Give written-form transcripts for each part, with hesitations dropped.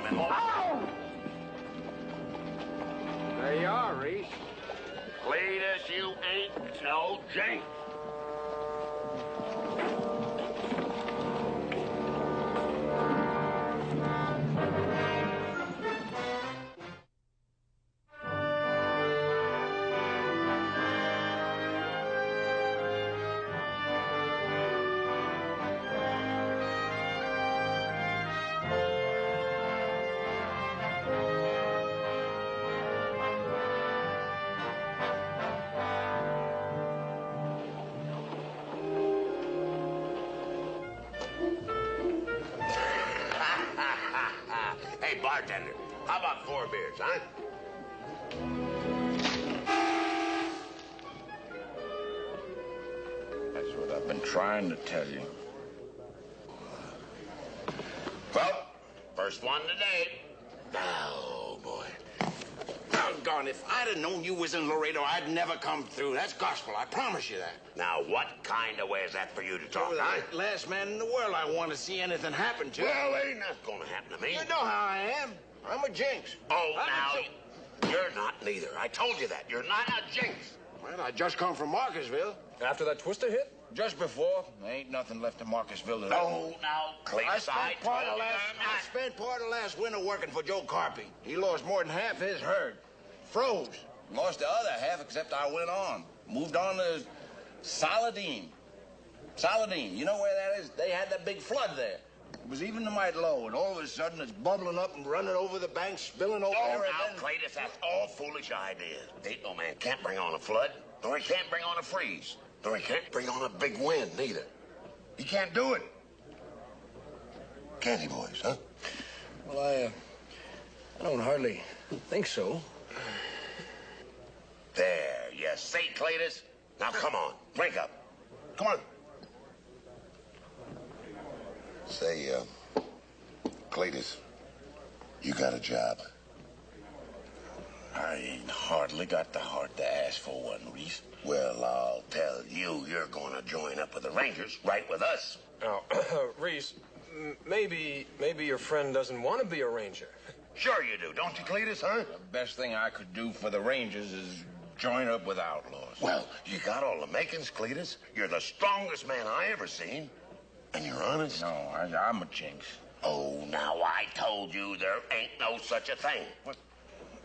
coming home. Ow! There you are, Reese. Cletus, you ain't no Jinx. Hey, bartender, how about 4 beers, huh? That's what I've been trying to tell you. Well, first one today. Oh, boy. Doggone, if I'd have known you was in Laredo, I'd never come through. That's gospel, I promise you that. Now, what kind of way is that for you to talk, You're huh? the last man in the world I want to see anything happen to. Well, ain't nothing gonna happen to me. You know how I am. I'm a Jinx. Oh, I'm now, you're not neither. I told you that. You're not a Jinx. Well, I just come from Marcusville. After that twister hit? Just before, there ain't nothing left in Marcusville. No, now, Cletus, I spent part of last winter working for Joe Carpy. He lost more than half his herd. Froze. Lost the other half, except I went on. Moved on to Saladin. Saladin, you know where that is? They had that big flood there. It was even the might low, and all of a sudden it's bubbling up and running over the banks, spilling over Oh, there. now, Cletus, that's all foolish ideas. Ain't no man can't bring on a flood, nor he can't bring on a freeze, nor he can't bring on a big wind, neither. He can't do it. Can he, boys, huh? Well, I don't hardly think so. There, you see, Cletus? Now, come on, drink up. Come on. Say, Cletus, you got a job? I ain't hardly got the heart to ask for one, Reese. Well, I'll tell you, you're going to join up with the Rangers, right with us. Now, Reese, maybe your friend doesn't want to be a ranger. Sure you do, don't you, Cletus, huh? The best thing I could do for the Rangers is join up with outlaws. Well, you got all the makings, Cletus. You're the strongest man I ever seen. And you're honest? No, I'm a Jinx. Oh, now, I told you there ain't no such a thing. What?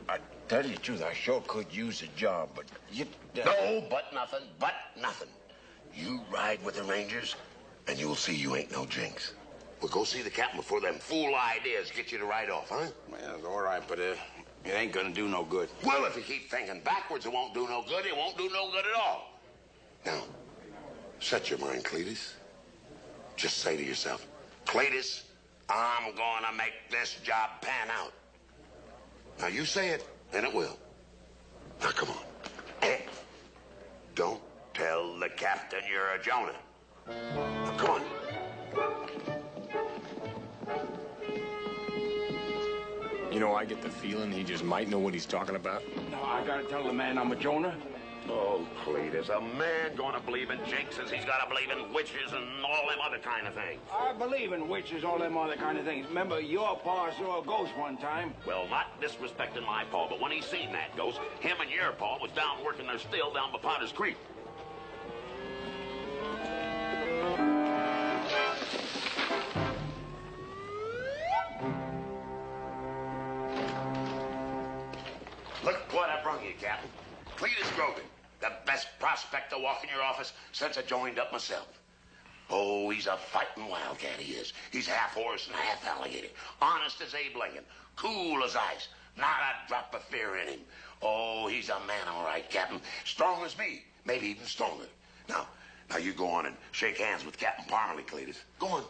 I tell you the truth, I sure could use a job, but you... No, but nothing, but nothing. You ride with the Rangers, and you'll see you ain't no Jinx. We'll go see the captain before them fool ideas get you to ride off, huh? Well, it's all right, but it ain't gonna do no good. Well, if you keep thinking backwards, it won't do no good. It won't do no good at all. Now, set your mind, Cletus. Just say to yourself, Cletus, I'm gonna make this job pan out. Now, you say it, and it will. Now, come on. Don't tell the captain you're a Jonah. Now, come on. You know, I get the feeling he just might know what he's talking about. No, I gotta tell the man I'm a Jonah. Oh, Cletus, a man gonna believe in jinxes. He's gotta believe in witches and all them other kind of things. I believe in witches, all them other kind of things. Remember, your pa saw a ghost one time. Well, not disrespecting my pa, but when he seen that ghost, him and your pa was down working their still down by Potter's Creek. Look what I brung you, Captain. Cletus Grogan, the best prospect to walk in your office since I joined up myself. Oh, he's a fighting wildcat, he is. He's half horse and half alligator. Honest as Abe Lincoln. Cool as ice. Not a drop of fear in him. Oh, he's a man, all right, Captain. Strong as me. Maybe even stronger. Now you go on and shake hands with Captain Parmalee, Cletus. Go on.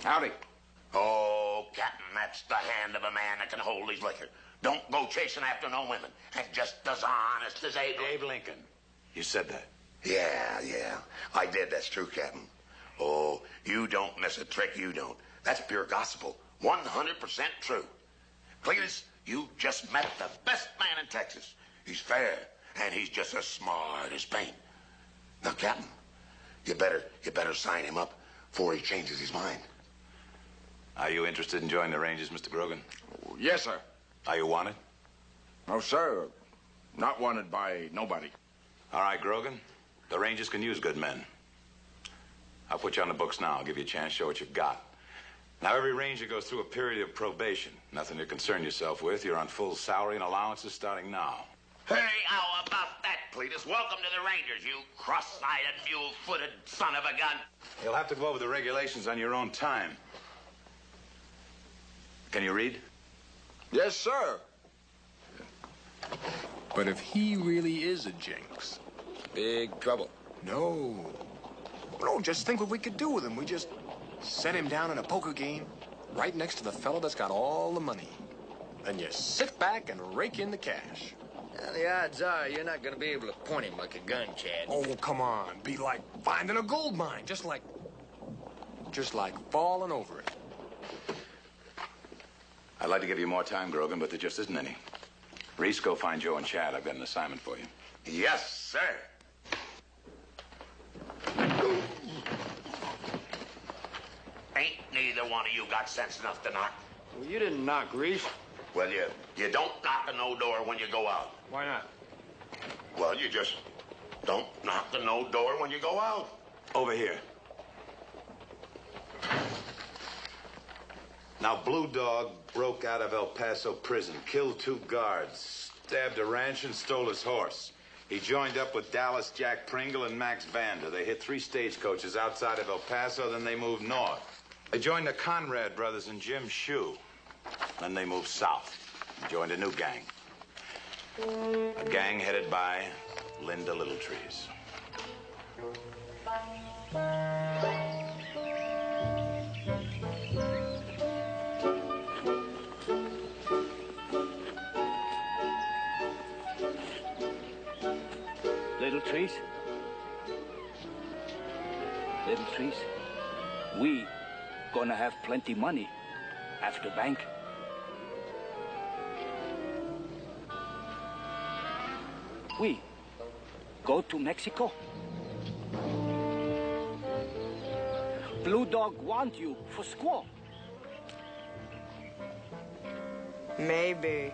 Howdy. Oh, Captain, that's the hand of a man that can hold his liquor. Don't go chasing after no women. And just as honest as Abe Lincoln. Abe Lincoln. You said that. Yeah. I did. That's true, Captain. Oh, you don't miss a trick, you don't. That's pure gospel. 100% true. Cletus, you just met the best man in Texas. He's fair, and he's just as smart as paint. Now, Captain, you better sign him up before he changes his mind. Are you interested in joining the Rangers, Mr. Grogan? Yes, sir. Are you wanted? No, sir. Not wanted by nobody. All right, Grogan. The Rangers can use good men. I'll put you on the books now. I'll give you a chance to show what you've got. Now, every Ranger goes through a period of probation. Nothing to concern yourself with. You're on full salary and allowances starting now. Hey, how about that, Cletus? Welcome to the Rangers, you cross-eyed, mule-footed son of a gun. You'll have to go over the regulations on your own time. Can you read? Yes, sir. But if he really is a Jinx... Big trouble. No, just think what we could do with him. We just set him down in a poker game right next to the fellow that's got all the money. Then you sit back and rake in the cash. Well, the odds are you're not going to be able to point him like a gun, Chad. Oh, come on. Be like finding a gold mine. Just like falling over it. I'd like to give you more time, Grogan, but there just isn't any. Reese, go find Joe and Chad. I've got an assignment for you. Yes, sir. Ain't neither one of you got sense enough to knock. Well, you didn't knock, Reese. Well, you don't knock on no door when you go out. Why not? Well, you just don't knock on no door when you go out. Over here. Now, Blue Dog broke out of El Paso prison, killed 2 guards, stabbed a ranch, and stole his horse. He joined up with Dallas Jack Pringle and Max Vander. They hit 3 stagecoaches outside of El Paso, then they moved north. They joined the Conrad brothers and Jim Shue. Then they moved south and joined a new gang. A gang headed by Linda Littletrees. Little trees, we gonna have plenty money after bank. We go to Mexico. Blue Dog want you for squaw. Maybe.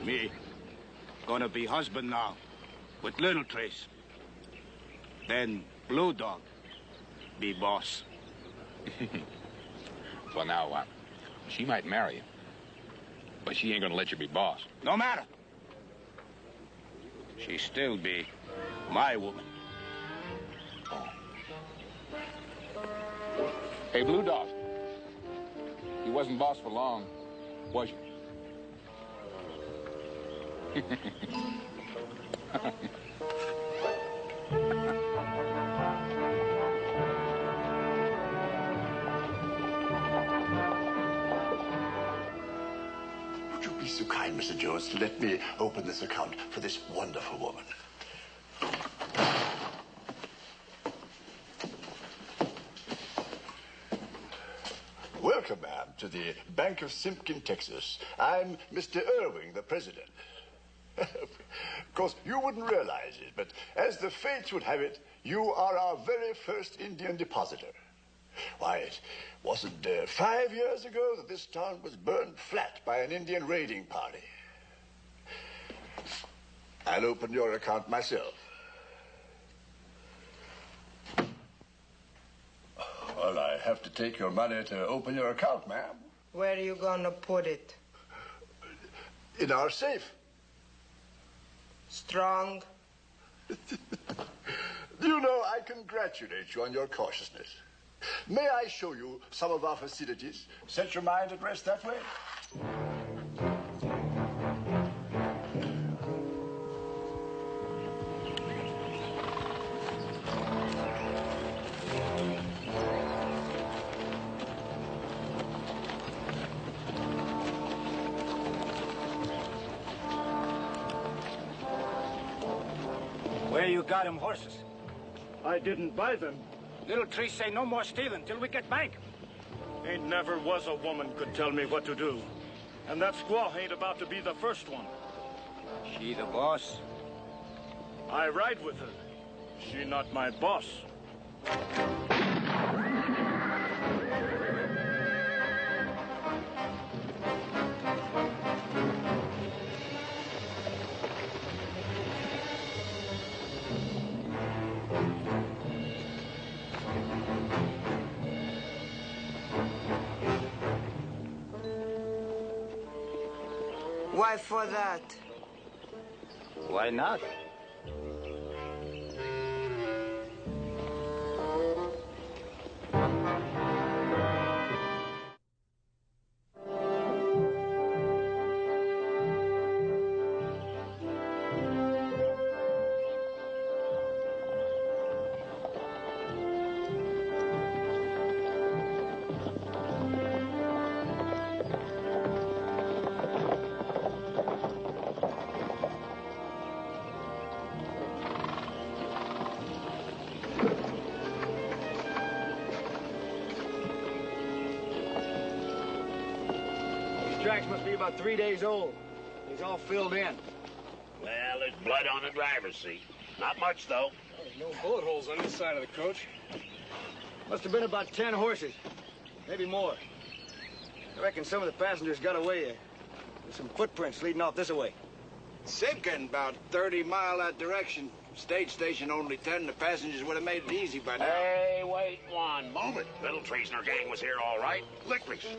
Me gonna be husband now with Little Trace. Then Blue Dog be boss. Well, now, she might marry you, but she ain't gonna let you be boss. No matter. She still be my woman. Hey, Blue Dog, you wasn't boss for long, was you? Would you be so kind, Mr. Jones, to let me open this account for this wonderful woman? Welcome, ma'am, to the Bank of Simpkin, Texas. I'm Mr. Irving, the president. Of course, you wouldn't realize it, but as the fates would have it, you are our very first Indian depositor. Why, it wasn't 5 years ago that this town was burned flat by an Indian raiding party. I'll open your account myself. Well, I have to take your money to open your account, ma'am. Where are you gonna put it? In our safe. Strong? You know, I congratulate you on your cautiousness. May I show you some of our facilities? Set your mind at rest that way. Where you got them horses? I didn't buy them. Little tree say no more stealing till we get back. Ain't never was a woman could tell me what to do. And that squaw ain't about to be the first one. She the boss? I ride with her. She not my boss. Why for that? Why not? Tracks must be about 3 days old. He's all filled in. Well, there's blood on the driver's seat. Not much, though. There's no bullet holes on this side of the coach. Must have been about 10 horses, maybe more. I reckon some of the passengers got away. There's some footprints leading off this way. Simpkin, about 30 mile that direction. Stage station only 10. The passengers would have made it easy by now. Hey, wait one moment. Little Trees and her gang was here all right. Licorice.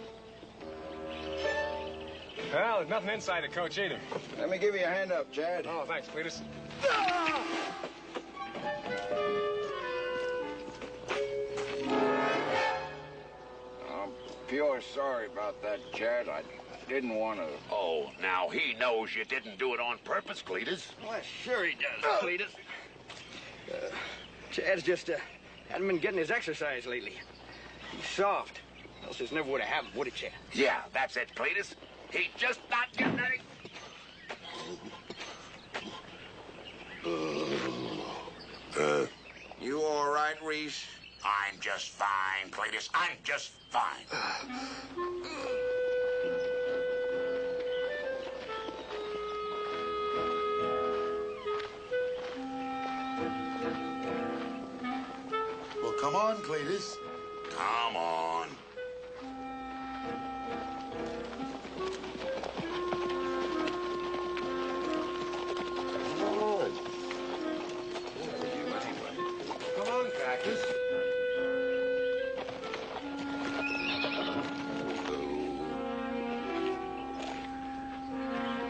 Well, there's nothing inside the coach either. Let me give you a hand up, Chad. Oh, thanks, Cletus. I'm pure sorry about that, Chad. I didn't want to. Oh, now he knows you didn't do it on purpose, Cletus. Well, sure he does, Cletus. Chad's just hadn't been getting his exercise lately. He's soft. Else this never would have happened, would it, Chad? Yeah, that's it, Cletus. He's just not getting any... You all right, Reese? I'm just fine, Cletus. I'm just fine. Well, come on, Cletus. Come on. Come on, Cactus.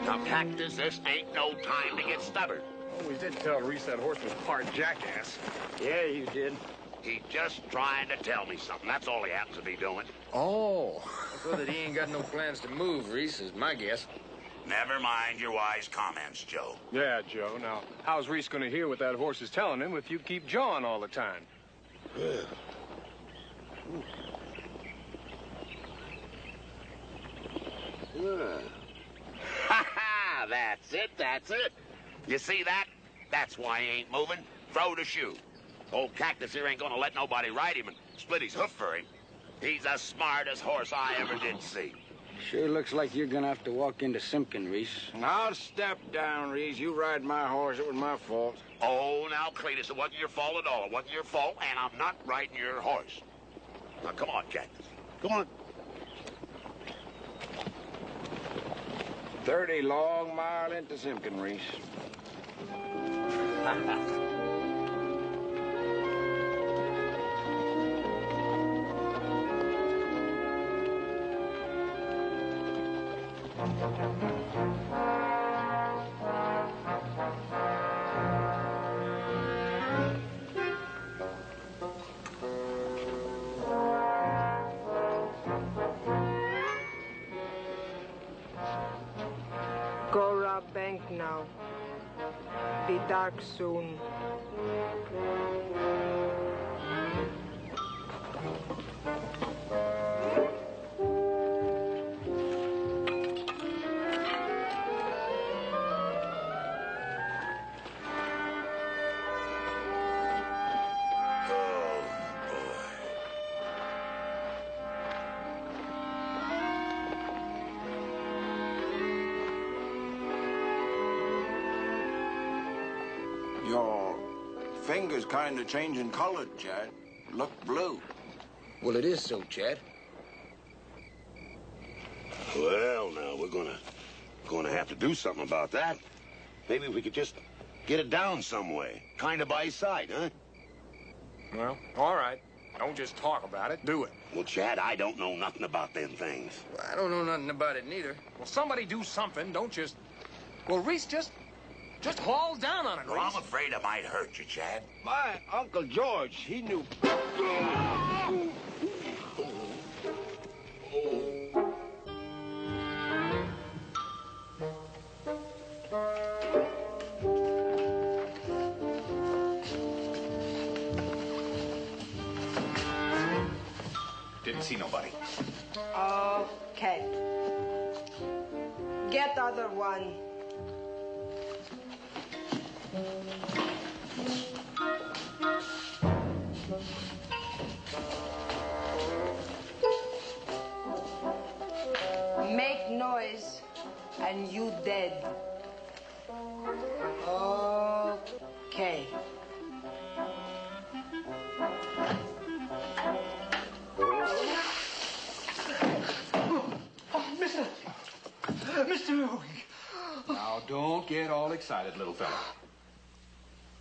Now, Cactus, this ain't no time to get stubborn. Oh, we did tell Reese that horse was part jackass. Yeah, you did. He's just trying to tell me something. That's all he happens to be doing. Oh. So that he ain't got no plans to move, Reese, is my guess. Never mind your wise comments, Joe. Yeah, Joe. Now, how's Reese going to hear what that horse is telling him if you keep jawing all the time? Ha ha! That's it, that's it. You see that? That's why he ain't moving. Throw the shoe. Old Cactus here ain't gonna let nobody ride him and split his hoof for him. He's the smartest horse I ever did see. Sure looks like you're gonna have to walk into Simpkin, Reese. Now step down, Reese. You ride my horse. It was my fault. Oh, now, Cletus, it wasn't your fault at all. It wasn't your fault, and I'm not riding your horse. Now, come on, Cactus. Come on. 30 long mile into Simpkin, Reese. Go rob bank now. Be dark soon. Your finger's kind of changing color, Chad. Look blue. Well, it is so, Chad. Well, now, we're gonna have to do something about that. Maybe we could just get it down some way. Kind of by sight, huh? Well, all right. Don't just talk about it. Do it. Well, Chad, I don't know nothing about them things. Well, I don't know nothing about it neither. Well, somebody do something. Don't just... Well, Reese, just haul down on it, Well, Reese. I'm afraid I might hurt you, Chad. My Uncle George, he knew. Didn't see nobody. Okay. Get other one. Make noise and you dead. Okay. Mr. Irwin. Now, don't get all excited, little fella.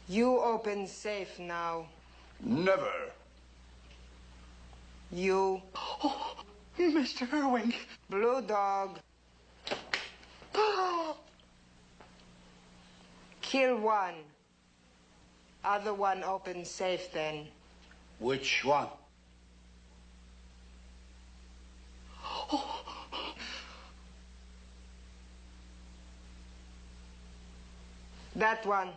You open safe now. Never. You. Oh, Mr. Irwin. Blue dog. Kill one. Other one open safe then. Which one? That one.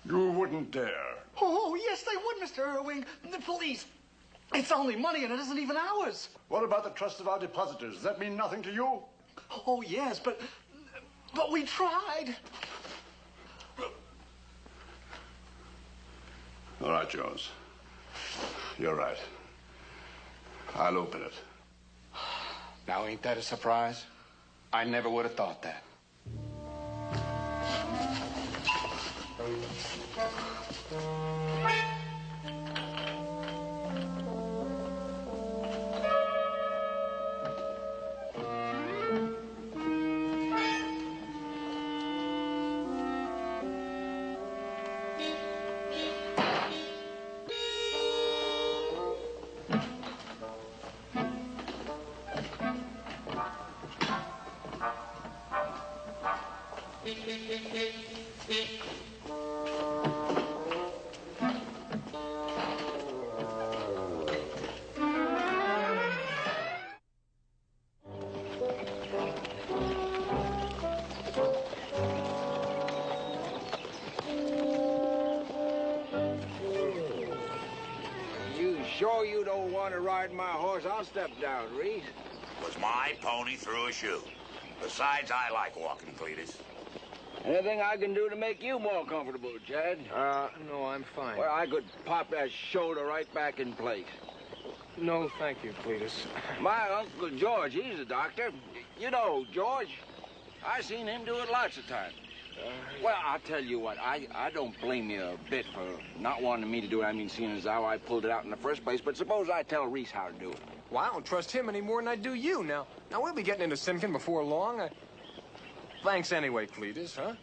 You wouldn't dare. Oh, yes, they would, Mr. Irwin. The police. It's only money, and it isn't even ours. What about the trust of our depositors? Does that mean nothing to you? Oh, yes, but we tried. All right, Jones. You're right. I'll open it. Now, ain't that a surprise? I never would have thought that. Sure you don't want to ride my horse? I'll step down, Reese. Was my pony through a shoe. Besides, I like walking, Cletus. Anything I can do to make you more comfortable, Chad? No, I'm fine. Well, I could pop that shoulder right back in place. No, thank you, Cletus. My Uncle George, he's a doctor. You know George. I seen him do it lots of times. Well, I'll tell you what, I don't blame you a bit for not wanting me to do it. I mean, seeing as how I pulled it out in the first place, but suppose I tell Reese how to do it. Well, I don't trust him any more than I do you. Now we'll be getting into Simkin before long. Thanks anyway, Cletus, huh?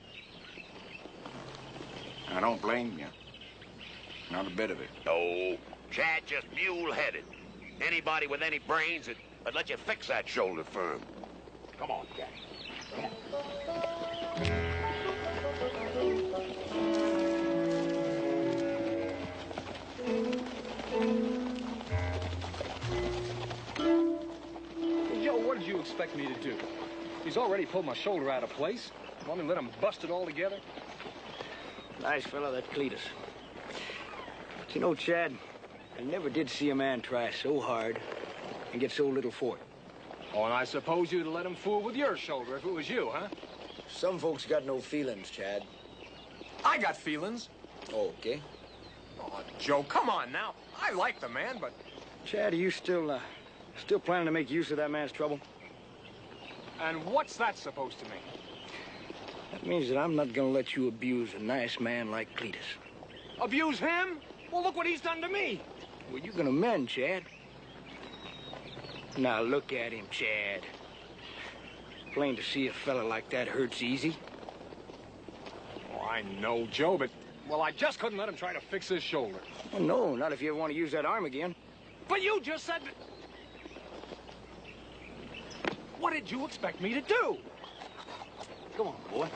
I don't blame you. Not a bit of it. No, Chad just mule-headed. Anybody with any brains would let you fix that shoulder firm. Come on, Chad. Come on. Joe, what did you expect me to do? He's already pulled my shoulder out of place. Want me to let him bust it all together? Nice fellow, that Cletus. But you know, Chad, I never did see a man try so hard and get so little for it. Oh, and I suppose you'd let him fool with your shoulder if it was you, huh? Some folks got no feelings, Chad. I got feelings. Okay. Oh, Joe, come on now. I like the man, but... Chad, are you still planning to make use of that man's trouble? And what's that supposed to mean? That means that I'm not gonna let you abuse a nice man like Cletus. Abuse him? Well, look what he's done to me. Well, you're gonna mend, Chad. Now look at him, Chad. Plain to see a fella like that hurts easy. Oh, I know, Joe, but, well, I just couldn't let him try to fix his shoulder. Oh, no, not if you ever want to use that arm again. But you just said that... What did you expect me to do? Come on, boy.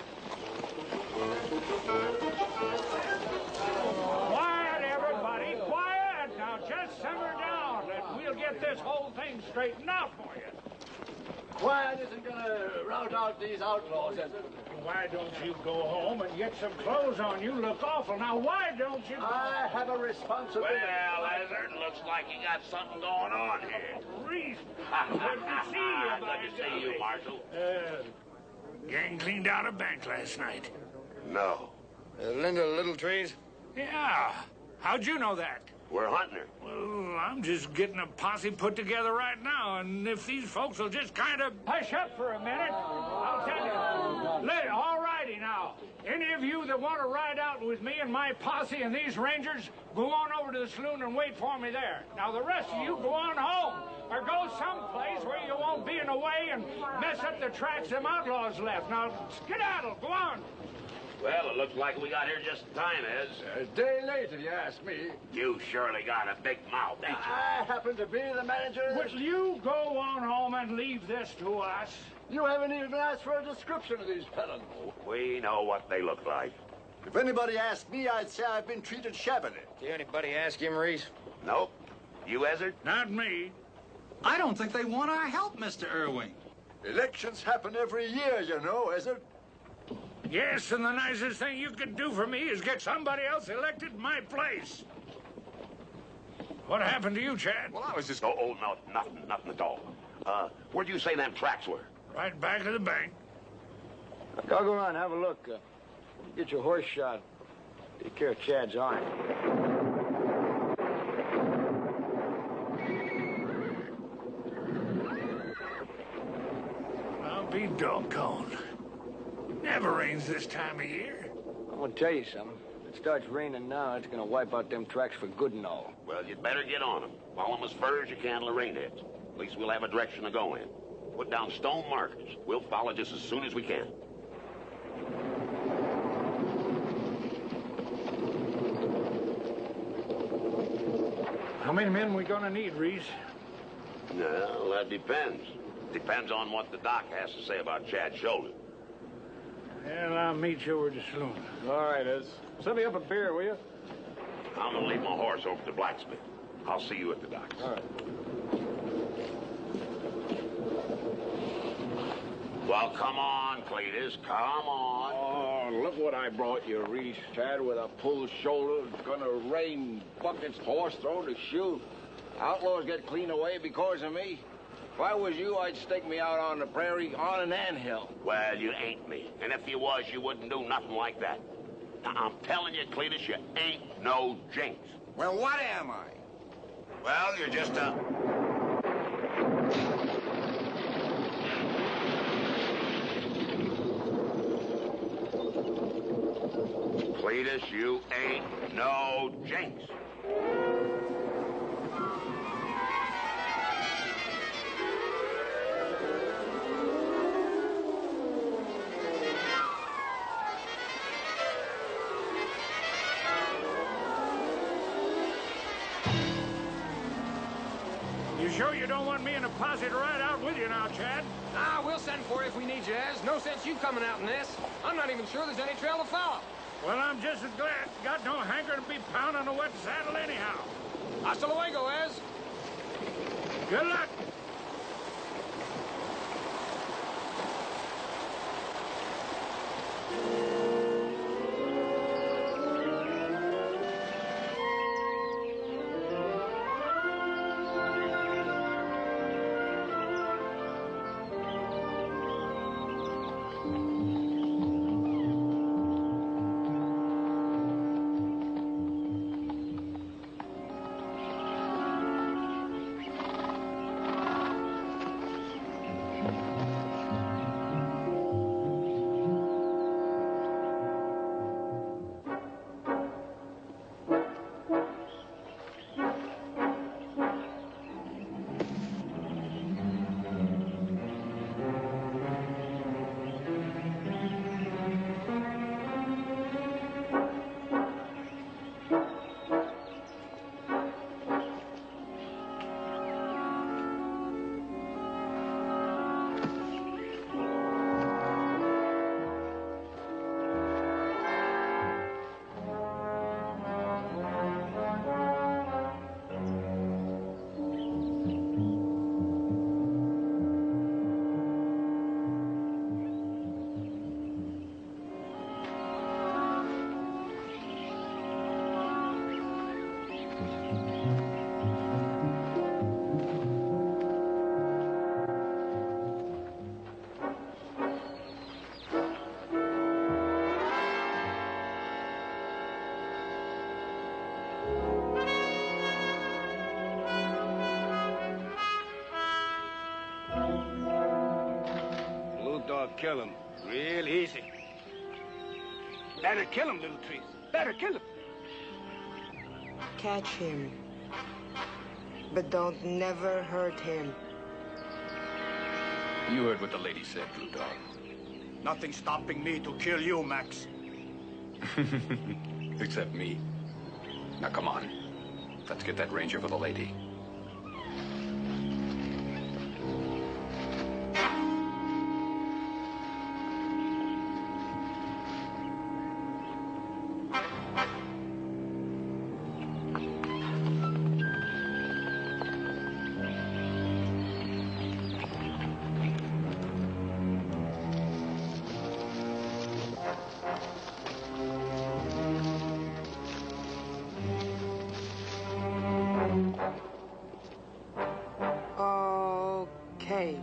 Quiet, everybody, quiet! Now just simmer down and we'll get this whole thing straightened out for you. Quiet isn't gonna rout out these outlaws, is it? Why don't you go home and get some clothes on? You look awful. Now, why don't you... I have a responsibility. Well, Ezra, looks like you got something going on here. Reese, good to see you, Good to see you, Marshal. Gang cleaned out a bank last night. No. Linda Littletrees? Yeah. How'd you know that? We're hunting her. Well, I'm just getting a posse put together right now, and if these folks will just kind of hush up for a minute, I'll tell you. All righty now. Any of you that want to ride out with me and my posse and these rangers, go on over to the saloon and wait for me there. Now, the rest of you go on home, or go someplace where you won't be in the way and mess up the tracks them outlaws left. Now, skedaddle, go on. Well, it looks like we got here just in time, Ez. A day late, if you ask me. You surely got a big mouth, ain't you? I happen to be the manager of this... Will you go on home and leave this to us? You haven't even asked for a description of these felons. We know what they look like. If anybody asked me, I'd say I've been treated shabbily. Did anybody ask him, Reese? Nope. You, Ezra? Not me. I don't think they want our help, Mr. Irving. Elections happen every year, you know, Ezra. Yes, and the nicest thing you could do for me is get somebody else elected in my place. What happened to you, Chad? Well, I was just... Oh, no, nothing at all. Where'd you say them tracks were? Right back of the bank. I'll go around and have a look. Get your horse shot. Take care of Chad's arm. I'll be doggone. Never rains this time of year. I'm gonna tell you something. If it starts raining now, it's gonna wipe out them tracks for good and all. Well, you'd better get on them. Follow them as far as you can to the rain heads. At least we'll have a direction to go in. Put down stone markers. We'll follow just as soon as we can. How many men we gonna need, Reese? Well, that depends. Depends on what the doc has to say about Chad's shoulder. Well, I'll meet you over at the saloon. All right, Ez. Send me up a beer, will you? I'm gonna leave my horse over to the blacksmith. I'll see you at the docks. All right. Well, come on, Cletus. Come on. Oh, look what I brought you, Reese. Chad with a pulled shoulder. It's gonna rain buckets, horse thrown to shoot. Outlaws get clean away because of me. If I was you, I'd stake me out on the prairie on an anthill. Well, you ain't me. And if you was, you wouldn't do nothing like that. Now, I'm telling you, Cletus, you ain't no Jinx. Well, what am I? Well, you're just a... Cletus, you ain't no Jinx. You sure you don't want me and a posse to ride out with you now, Chad? Ah, we'll send for you if we need you, Ez. No sense you coming out in this. I'm not even sure there's any trail to follow. Well, I'm just as glad. Got no hankering to be pounding a wet saddle anyhow. Hasta luego, Ez. Good luck. Kill him real easy. Better kill him, little trees. Better kill him. Catch him. But don't never hurt him. You heard what the lady said, Blue Dog. Nothing stopping me to kill you, Max. Except me. Now, come on. Let's get that ranger for the lady. Okay.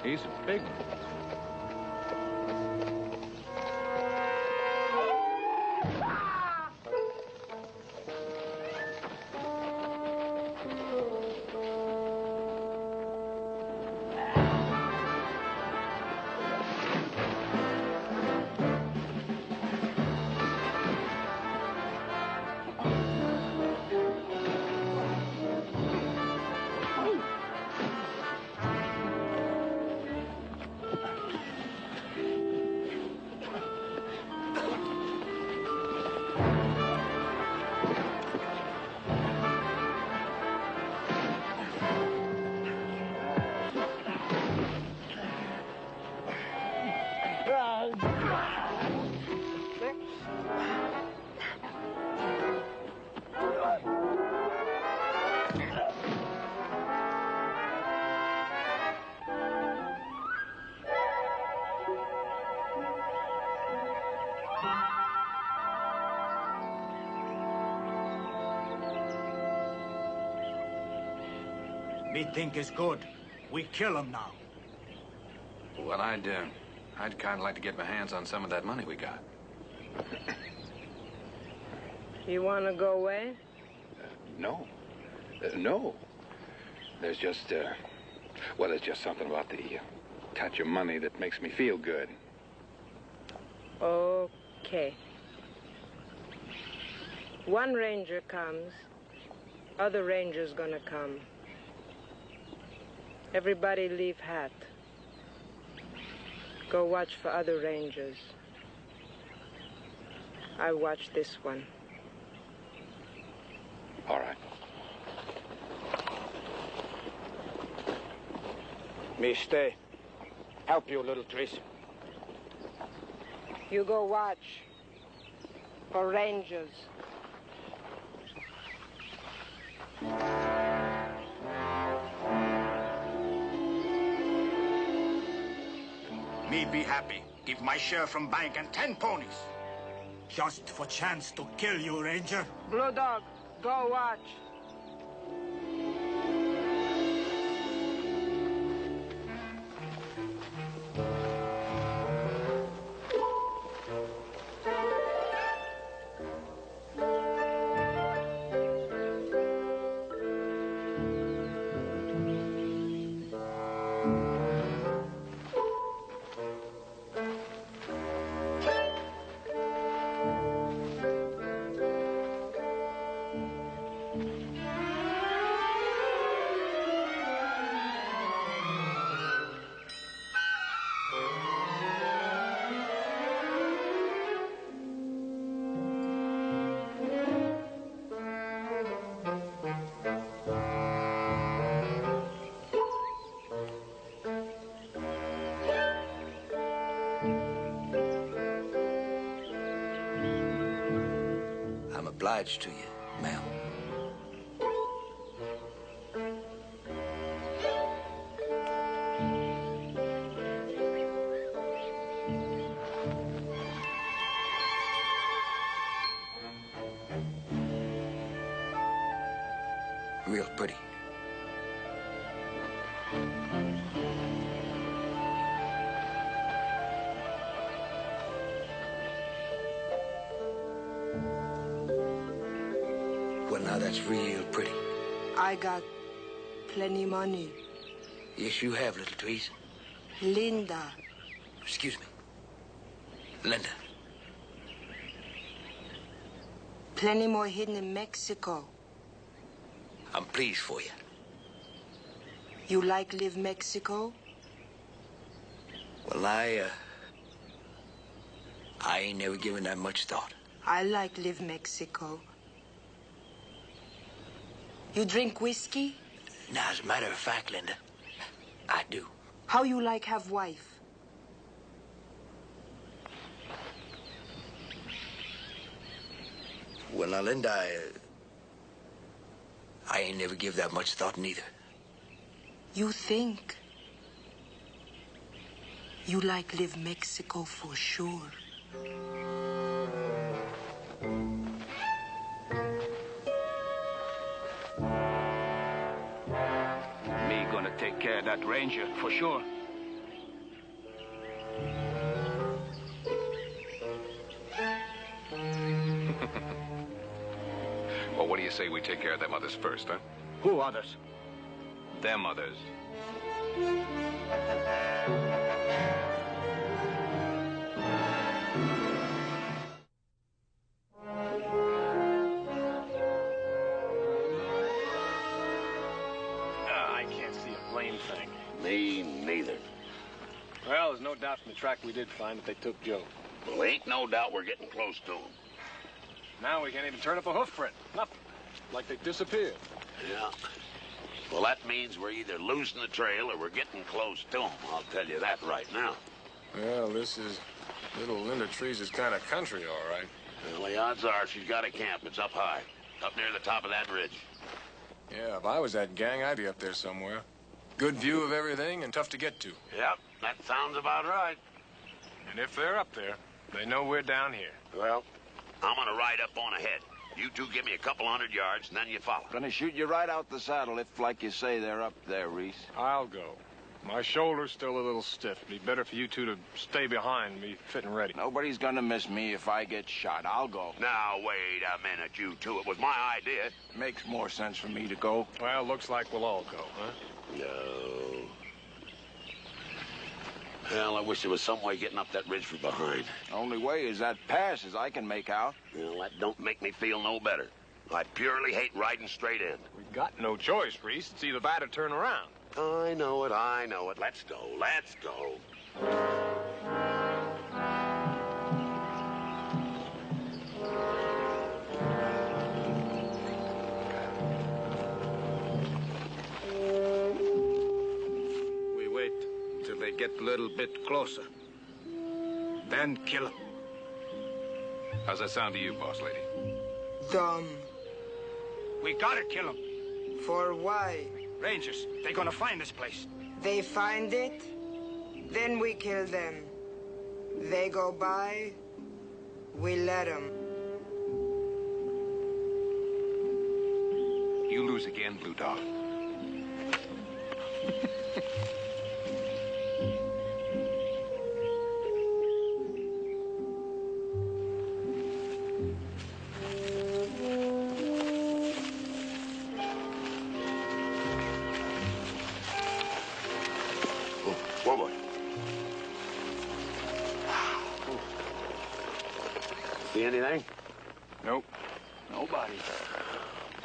He's a big one. Me think is good. We kill him now. Well, I'd kind of like to get my hands on some of that money we got. You want to go away? No. No. There's just, well, there's just something about the touch of money that makes me feel good. Okay. One ranger comes, other ranger's gonna come. Everybody leave hat. Go watch for other rangers. I watch this one. All right. Me stay. Help you, little Trace. You go watch for rangers. Me be happy. Give my share from bank and 10 ponies. Just for chance to kill you, Ranger. Blue Dog, go watch. obliged to you, ma'am. Real pretty. Well, now that's real pretty. I got plenty money. Yes, you have, little trees. Linda. Excuse me. Linda. Plenty more hidden in Mexico. I'm pleased for you. You like live Mexico? Well, I ain't never given that much thought. I like live Mexico. You drink whiskey? Now, as a matter of fact, Linda, I do. How you like have wife? Well, now, Linda, I ain't never give that much thought neither. You think? You like live Mexico for sure. Me gonna take care of that ranger, for sure. Well, what do you say we take care of them others first, huh? Who others? Them others. I can't see a blame thing. Me neither. Well, there's no doubt from the track we did find that they took Joe. Well, ain't no doubt we're getting close to him. Now we can't even turn up a hoof print. Nothing. Like they disappeared. Yeah. Well, that means we're either losing the trail or we're getting close to him. I'll tell you that right now. Well, this is little Linda Trees' kind of country, all right. Well, the odds are she's got a camp. It's up high, up near the top of that ridge. Yeah, if I was that gang, I'd be up there somewhere. Good view of everything and tough to get to. Yep, that sounds about right. And if they're up there, they know we're down here. Well, I'm gonna ride up on ahead. You two give me a couple 100 yards, and then you follow. Gonna shoot you right out the saddle if, like you say, they're up there, Reese. I'll go. My shoulder's still a little stiff. It'd be better for you two to stay behind me, fit and ready. Nobody's gonna miss me if I get shot. I'll go. Now, wait a minute, you two. It was my idea. Makes more sense for me to go. Well, looks like we'll all go, huh? No. Well, I wish there was some way getting up that ridge from behind. Only way is that pass, as I can make out. Well, that don't make me feel no better. I purely hate riding straight in. We've got no choice, Reese. It's either that or turn around. I know it, I know it. Let's go, let's go. We wait till they get a little bit closer. Then kill them. How's that sound to you, boss lady? Dumb. We gotta kill them. For why? Rangers, they're gonna find this place. They find it, then we kill them. They go by, we let them. You lose again, Blue Dog. Whoa, boy. See anything? Nope. Nobody.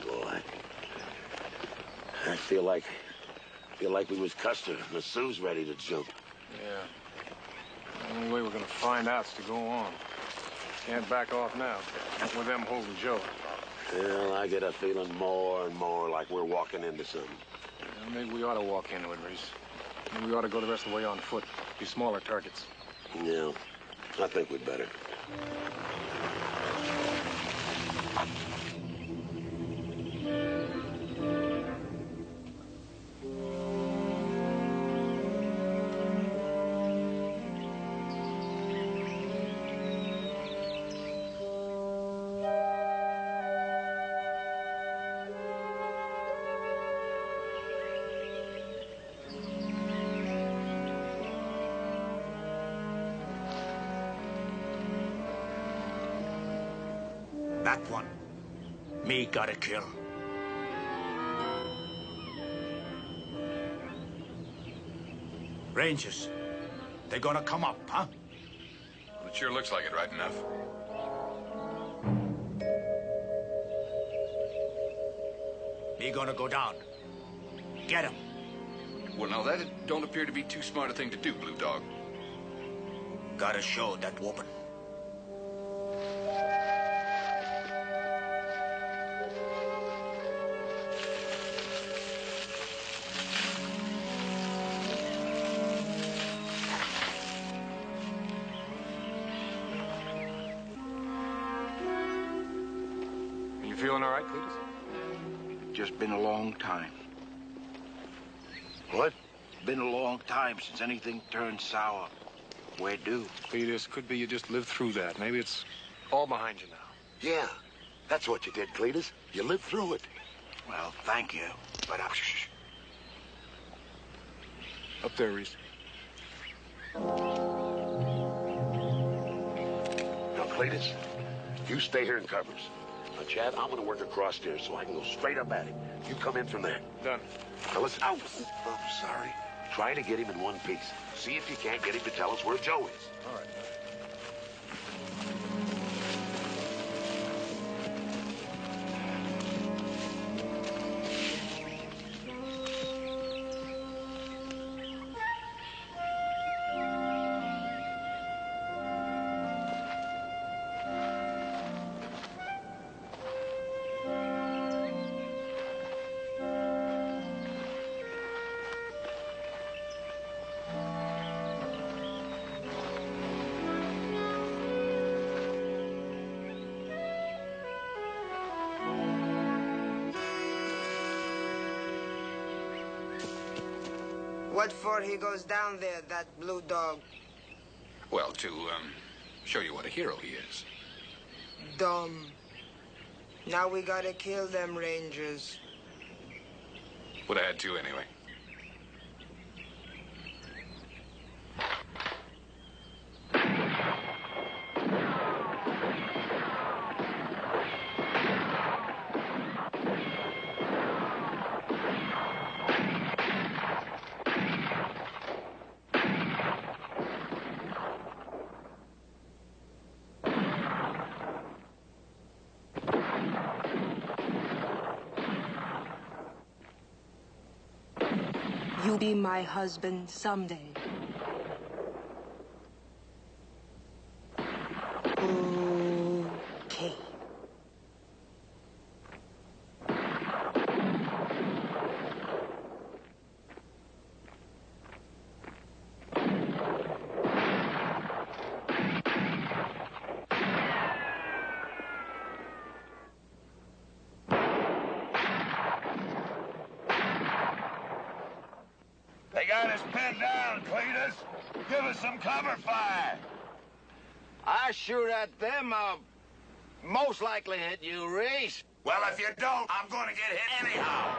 Boy. I feel like we was Custer and the Sioux's ready to jump. Yeah. The only way we're gonna find out is to go on. Can't back off now. Not with them holding Joe. Well, I get a feeling more and more like we're walking into something. Well, maybe we ought to walk into it, Reese. Maybe we ought to go the rest of the way on foot. Be smaller targets. Yeah, I think we'd better. That one, me gotta kill. Rangers, they gonna come up, huh? Well, it sure looks like it right enough. Me gonna go down. Get him. Well, now that don't appear to be too smart a thing to do, Blue Dog. Gotta show that woman. Are you feeling all right, Cletus? Just been a long time. What? Been a long time since anything turned sour. Where do? Cletus, could be you just lived through that. Maybe it's all behind you now. Yeah, that's what you did, Cletus. You lived through it. Well, thank you, but shh. Up there, Reese. Now, Cletus, you stay here in covers. Now, Chad, I'm gonna work across stairs so I can go straight up at him. You come in from there. Done. Now, listen. Oh, sorry. Try to get him in one piece. See if you can't get him to tell us where Joe is. All right. What for he goes down there, that blue dog? Well, to, show you what a hero he is. Dumb. Now we gotta kill them Rangers. Would have had to anyway. You be my husband someday. Okay. They got us pinned down, Cletus. Give us some cover fire. I shoot at them, I'll most likely hit you, Reese. Well, if you don't, I'm gonna get hit anyhow.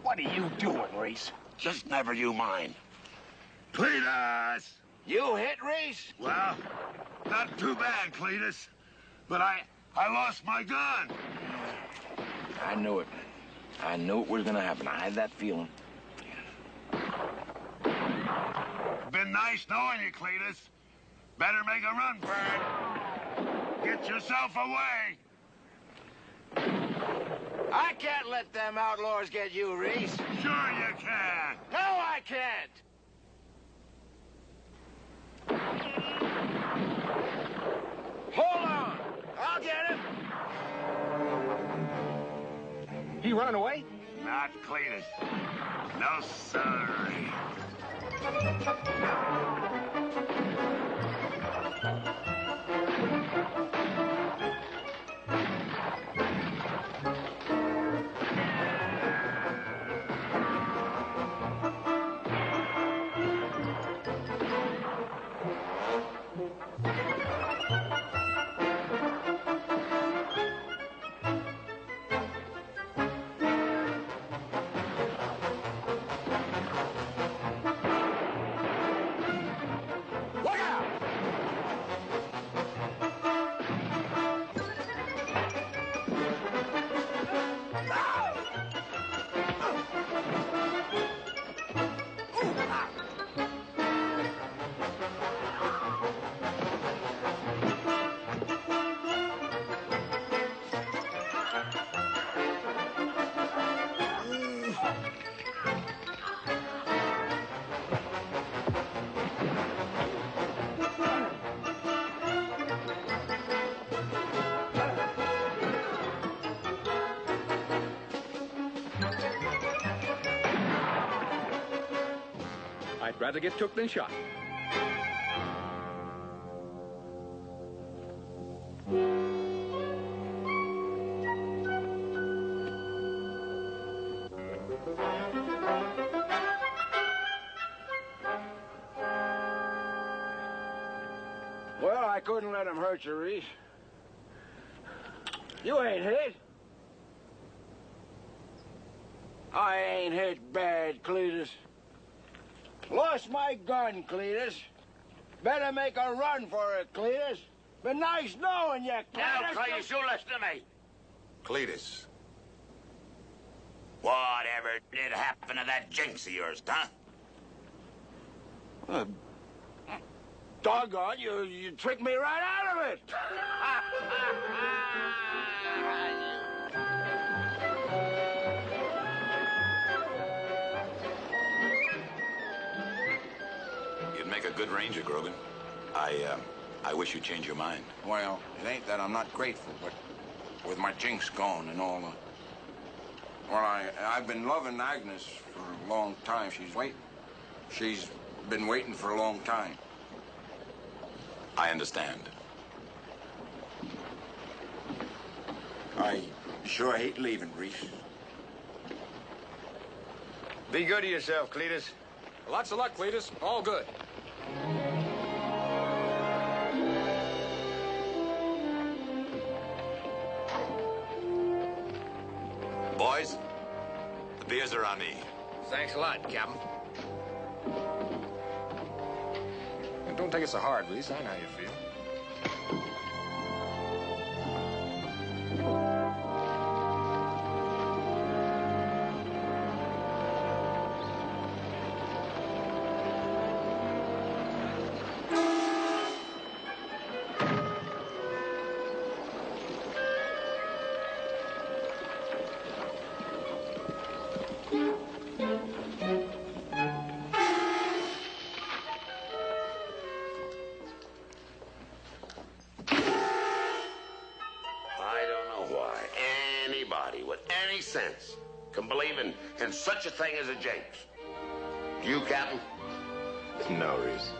What are you doing, Reese? Just never you mind. Cletus! You hit Reese? Well, not too bad, Cletus. But I lost my gun. I knew it. I knew it was gonna happen. I had that feeling. Been nice knowing you, Cletus. Better make a run for it. Get yourself away. I can't let them outlaws get you, Reese. Sure you can. No, I can't. Hold on. I'll get him. He running away? Not Cletus. No, sir. I'd rather get took than shot. Well, I couldn't let him hurt you, Reese. You ain't hit. I ain't hit bad, Cletus. Lost my gun, Cletus. Better make a run for it, Cletus. Been nice knowing you, Cletus. Now, Cletus, you listen to me. Cletus. Whatever did happen to that Jinx of yours, huh? Doggone, you tricked me right out of it. You'd make a good ranger, Grogan. I wish you'd change your mind. Well, it ain't that I'm not grateful, but with my Jinx gone and all the... Well, I've been loving Agnes for a long time. She's been waiting for a long time. I understand. I sure hate leaving, Reese. Be good to yourself, Cletus. Lots of luck, Cletus. All good. Boys, the beers are on me. Thanks a lot, Captain. And don't take it so hard, Reese. I know how you feel. Sense can believe in such a thing as a Jinx. You, Captain? No, Reese.